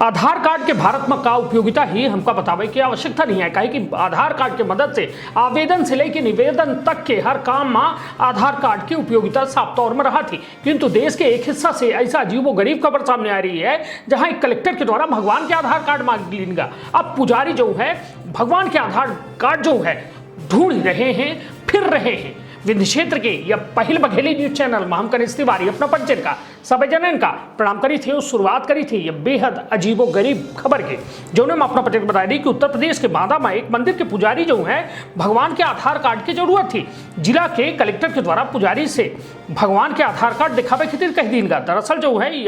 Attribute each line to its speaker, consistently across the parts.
Speaker 1: आधार card के भारत में का उपयोगिता ही हमका बतावे की आवश्यकता नहीं है, काहे कि आधार कार्ड के मदद से आवेदन से लेकर निवेदन तक के हर काम में आधार कार्ड की उपयोगिता साफ तौर में रहा थी। किंतु देश के एक हिस्सा से ऐसा अजीबोगरीब खबर सामने आ रही है जहां एक कलेक्टर के द्वारा भगवान के आधार कार्ड मांग लेगा। अब पुजारी जो है भगवान के आधार कार्ड जो है ढूंढ रहे हैं, फिर रहे हैं। विंध्य क्षेत्र के या पहल बघेली न्यूज चैनल में हम कनिष्ठ तिवारी अपना परिचय का सब जनन का प्रणाम करी थी और शुरुआत करी थी ये बेहद अजीबो गरीब खबर के, जो ने अपना परिचय बताया दी कि उत्तर प्रदेश के बांदा में एक मंदिर के पुजारी जो है भगवान के आधार कार्ड की जरूरत थी। जिला के कलेक्टर के द्वारा पुजारी से भगवान के आधार कार्ड दिखावे खातिर कह दी गया। दरअसल जो है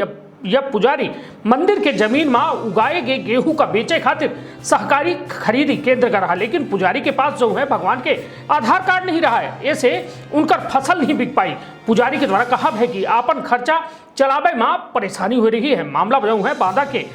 Speaker 1: यह पुजारी मंदिर के जमीन में उगाए गए गेहूं का बेचे खातिर सहकारी खरीदी केंद्र का रहा, लेकिन पुजारी के पास जो है भगवान के आधार कार्ड नहीं रहा है, ऐसे उनकर फसल नहीं बिक पाई। पुजारी के द्वारा कहा है कि आपन खर्चा चलावे में परेशानी हो रही है। मामला जो है बांदा के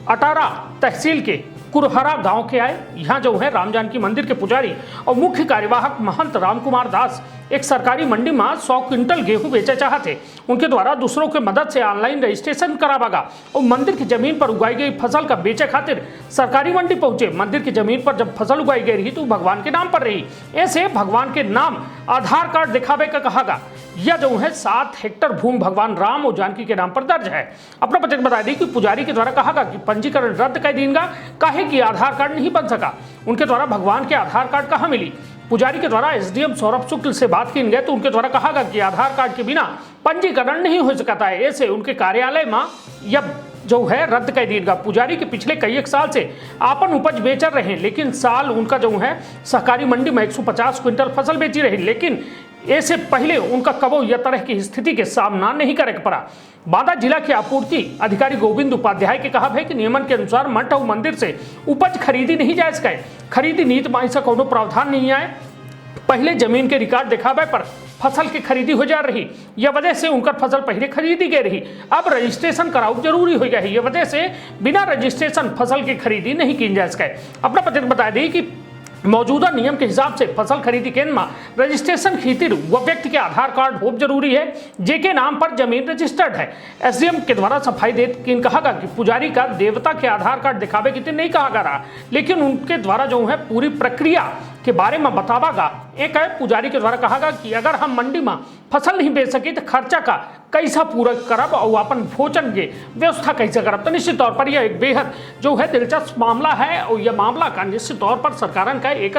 Speaker 1: अटारा तहसील के कुरहरा गांव के आए। यहाँ जो है राम जानकी मंदिर के पुजारी और मुख्य कार्यवाहक महंत राम कुमार दास एक सरकारी मंडी में 100 क्विंटल गेहूं बेचे चाहते। उनके द्वारा दूसरों के मदद से ऑनलाइन रजिस्ट्रेशन करावागा और मंदिर की जमीन पर उगाई गई फसल का बेचे खातिर सरकारी मंडी पहुंचे। मंदिर की जमीन पर जब फसल उगाई गई रही तो भगवान के नाम पर रही, ऐसे भगवान के नाम आधार कार्ड दिखावे का कहा। यह जो है 7 हेक्टर भूमि भगवान राम और जानकी के नाम पर दर्ज है। अपना पत्र बता दी कि पुजारी के द्वारा कहा कि पंजीकरण रद्द कर देगा, काहे कि आधार कार्ड नहीं बन सका। उनके द्वारा भगवान के आधार कार्ड कहाँ मिली। पुजारी के द्वारा एसडीएम सौरभ शुक्ल से बात की गई तो उनके द्वारा कहा कि आधार कार्ड के बिना पंजीकरण नहीं हो सकता है, ऐसे उनके कार्यालय में यह जो है रद्द कर देगा। पुजारी के पिछले कई एक साल से आपन उपज बेच रहे हैं, लेकिन साल उनका जो है सहकारी मंडी में 150 क्विंटल फसल बेची रही, लेकिन ऐसे पहले उनका कबो यह तरह की स्थिति के सामना नहीं करे पड़ा। बांदा जिला के आपूर्ति अधिकारी गोविंद उपाध्याय के कहा है कि नियमन के अनुसार मठ और मंदिर से उपज खरीदी नहीं जा सके। खरीदी नीति में ऐसा कोनो प्रावधान नहीं आए। पहले जमीन के रिकॉर्ड दिखावे पर फसल की खरीदी हो जा रही, यह वजह से उनका फसल पहले खरीदी गई रही। अब रजिस्ट्रेशन कराओ जरूरी हो गया है, यह वजह से बिना रजिस्ट्रेशन फसल की खरीदी नहीं की जा सके। अपना पत्र बता दी कि मौजूदा नियम के हिसाब से फसल खरीदी केंद्र में रजिस्ट्रेशन खातिर वह व्यक्ति के आधार कार्ड होना जरूरी है जेके नाम पर जमीन रजिस्टर्ड है। एसडीएम के द्वारा सफाई देते कहा कि पुजारी का देवता के आधार कार्ड दिखावे के नहीं कहा रहा, लेकिन उनके द्वारा जो है पूरी प्रक्रिया के बारे में बतावागा। एक है पुजारी के द्वारा कहा कि अगर हम मंडी में फसल नहीं बेच सके तो खर्चा का कैसा पूरा करब और अपन भोजन के व्यवस्था कैसे करब। तो निश्चित तौर पर यह एक बेहद जो है दिलचस्प मामला है और यह मामला का निश्चित तौर पर सरकार का एक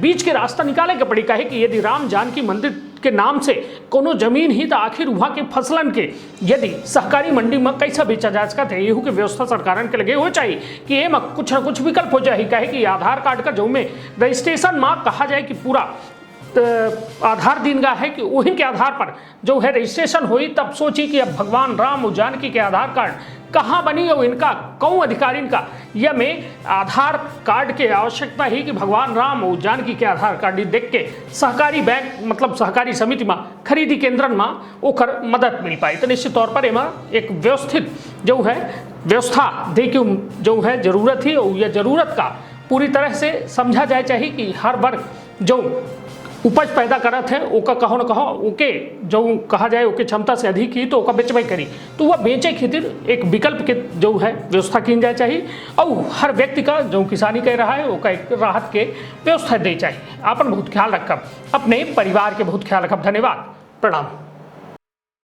Speaker 1: बीच के रास्ता निकाले के पड़ी। कहे कि यदि राम जानकी मंदिर के नाम से कोनो जमीन ही तो आखिर वहाँ के फसलन के यदि सहकारी मंडी में कैसा बेचा जा सकता है, यहू की व्यवस्था सरकार के लगे हो चाहिए कि एम कुछ न कुछ विकल्प हो जाए। कहे कि आधार कार्ड का जो में रजिस्ट्रेशन में कहा जाए कि पूरा आधार दिनगा है कि वहीं के आधार पर जो है रजिस्ट्रेशन हुई, तब सोची कि अब भगवान राम और जानकी के आधार कार्ड कहाँ बनी और इनका कौन अधिकारी इनका यह में आधार कार्ड के आवश्यकता ही कि भगवान राम और जानकी के आधार कार्ड देख के सहकारी बैंक मतलब सहकारी समिति में खरीदी केंद्र में ओकर मदद मिल पाई। तो निश्चित तौर पर एमा एक व्यवस्थित जो है व्यवस्था दे के जो है जरूरत ही और यह जरूरत का पूरी तरह से समझा जाए चाहिए कि हर वर्ग जो उपज पैदा करत है ओका कहो न कहो ओके जो कहा जाए ओके क्षमता से अधिक ही तो ओका बेचबे करी, तो वह बेचे खातिर एक विकल्प के जो है व्यवस्था की जाए चाहिए और हर व्यक्ति का जो किसानी कर रहा है ओका एक राहत के व्यवस्था दे चाहिए। अपन बहुत ख्याल रखब, अपने परिवार के बहुत ख्याल रखब। धन्यवाद, प्रणाम।